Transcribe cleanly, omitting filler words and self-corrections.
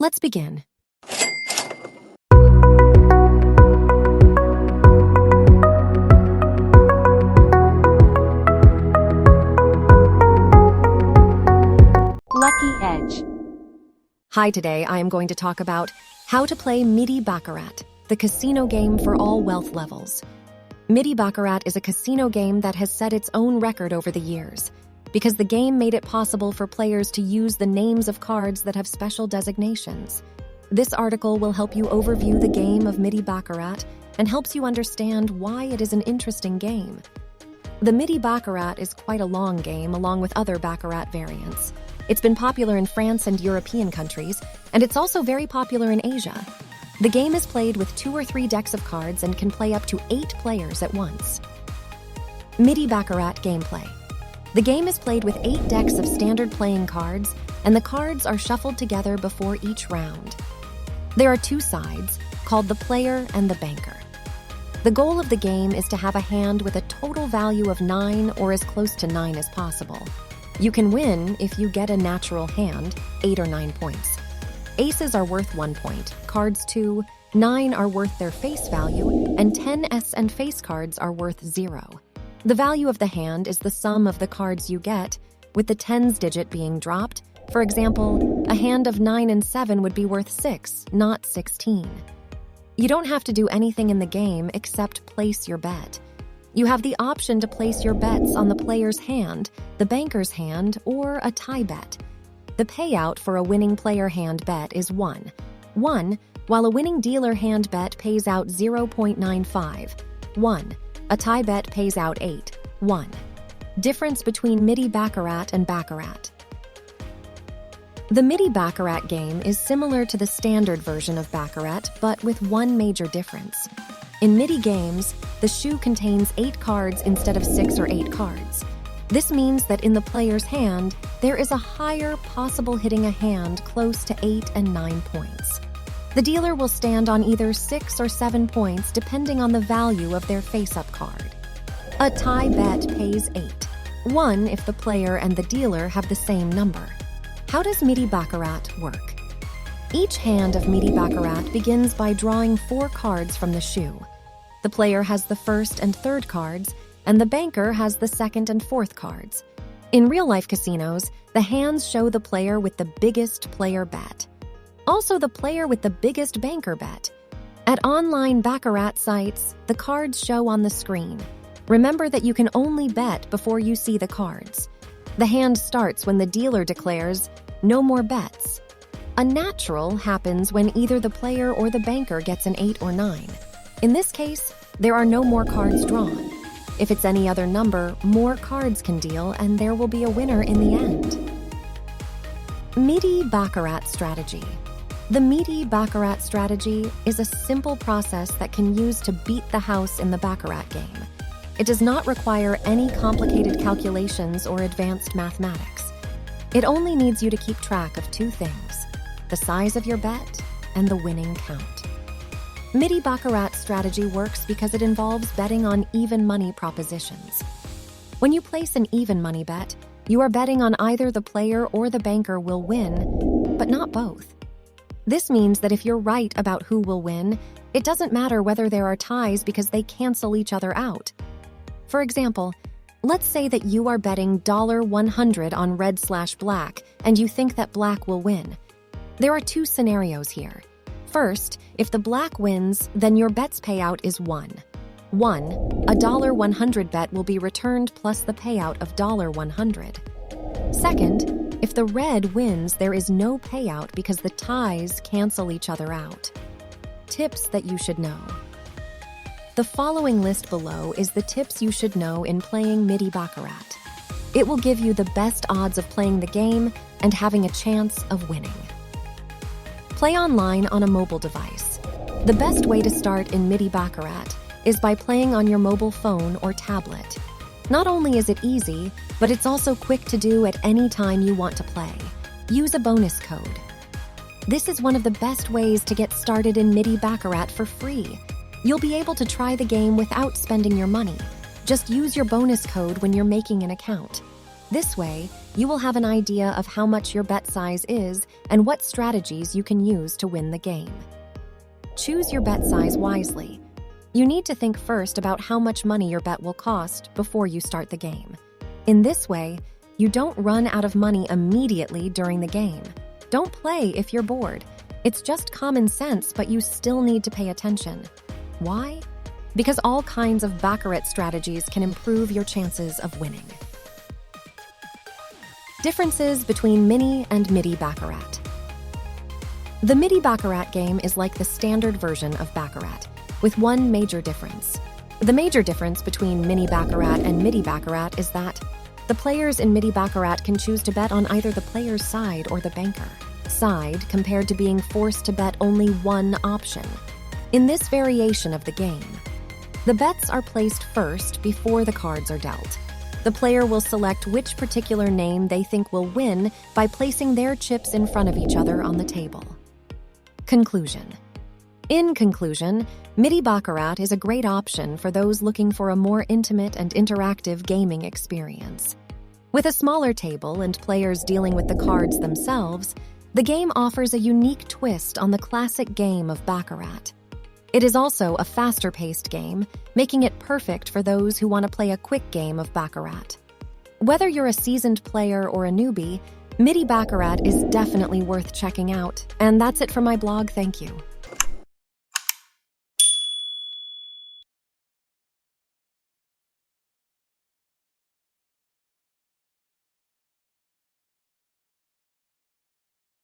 Let's begin. Lucky Edge. Hi, today I am going to talk about how to play Midi Baccarat, the casino game for all wealth levels. Midi Baccarat is a casino game that has set its own record over the years, because the game made it possible for players to use the names of cards that have special designations. This article will help you overview the game of Midi Baccarat and helps you understand why it is an interesting game. The Midi Baccarat is quite a long game along with other Baccarat variants. It's been popular in France and European countries, and it's also very popular in Asia. The game is played with 2 or 3 decks of cards and can play up to 8 players at once. Midi Baccarat gameplay. The game is played with 8 decks of standard playing cards, and the cards are shuffled together before each round. There are 2 sides, called the player and the banker. The goal of the game is to have a hand with a total value of 9 or as close to 9 as possible. You can win if you get a natural hand, 8 or 9 points. Aces are worth 1 point, cards 2, 9 are worth their face value, and 10 S and face cards are worth 0. The value of the hand is the sum of the cards you get, with the tens digit being dropped. For example, a hand of 9 and 7 would be worth 6, not 16. You don't have to do anything in the game except place your bet. You have the option to place your bets on the player's hand, the banker's hand, or a tie bet. The payout for a winning player hand bet is 1, while a winning dealer hand bet pays out 0.95, 1. A tie bet pays out 8, 1. Difference between Midi Baccarat and Baccarat. The Midi Baccarat game is similar to the standard version of Baccarat, but with one major difference. In Midi games, the shoe contains 8 cards instead of 6 or 8 cards. This means that in the player's hand, there is a higher possible hitting a hand close to 8 and 9 points. The dealer will stand on either 6 or 7 points depending on the value of their face-up card. A tie bet pays 8, 1 if the player and the dealer have the same number. How does Midi Baccarat work? Each hand of Midi Baccarat begins by drawing 4 cards from the shoe. The player has the first and third cards, and the banker has the second and fourth cards. In real-life casinos, the hands show the player with the biggest player bet. Also the player with the biggest banker bet. At online Baccarat sites, the cards show on the screen. Remember that you can only bet before you see the cards. The hand starts when the dealer declares, "No more bets." A natural happens when either the player or the banker gets an 8 or 9. In this case, there are no more cards drawn. If it's any other number, more cards can deal and there will be a winner in the end. Midi Baccarat strategy. The Midi Baccarat strategy is a simple process that can use to beat the house in the Baccarat game. It does not require any complicated calculations or advanced mathematics. It only needs you to keep track of 2 things: the size of your bet and the winning count. Midi Baccarat strategy works because it involves betting on even money propositions. When you place an even money bet, you are betting on either the player or the banker will win, but not both. This means that if you're right about who will win, it doesn't matter whether there are ties because they cancel each other out. For example, let's say that you are betting $100 on red/black and you think that black will win. There are 2 scenarios here. First, if the black wins, then your bet's payout is 1. A $100 bet will be returned plus the payout of $100. Second, if the red wins, there is no payout because the ties cancel each other out. Tips that you should know. The following list below is the tips you should know in playing Midi Baccarat. It will give you the best odds of playing the game and having a chance of winning. Play online on a mobile device. The best way to start in Midi Baccarat is by playing on your mobile phone or tablet. Not only is it easy, but it's also quick to do at any time you want to play. Use a bonus code. This is one of the best ways to get started in Midi Baccarat for free. You'll be able to try the game without spending your money. Just use your bonus code when you're making an account. This way, you will have an idea of how much your bet size is and what strategies you can use to win the game. Choose your bet size wisely. You need to think first about how much money your bet will cost before you start the game. In this way, you don't run out of money immediately during the game. Don't play if you're bored. It's just common sense, but you still need to pay attention. Why? Because all kinds of Baccarat strategies can improve your chances of winning. Differences between Mini and Midi Baccarat. The Midi Baccarat game is like the standard version of Baccarat, with one major difference. The major difference between Mini Baccarat and Midi Baccarat is that the players in Midi Baccarat can choose to bet on either the player's side or the banker side, compared to being forced to bet only one option. In this variation of the game, the bets are placed first before the cards are dealt. The player will select which particular name they think will win by placing their chips in front of each other on the table. Conclusion. In conclusion, Midi Baccarat is a great option for those looking for a more intimate and interactive gaming experience. With a smaller table and players dealing with the cards themselves, the game offers a unique twist on the classic game of Baccarat. It is also a faster-paced game, making it perfect for those who want to play a quick game of Baccarat. Whether you're a seasoned player or a newbie, Midi Baccarat is definitely worth checking out. And that's it for my blog. Thank you.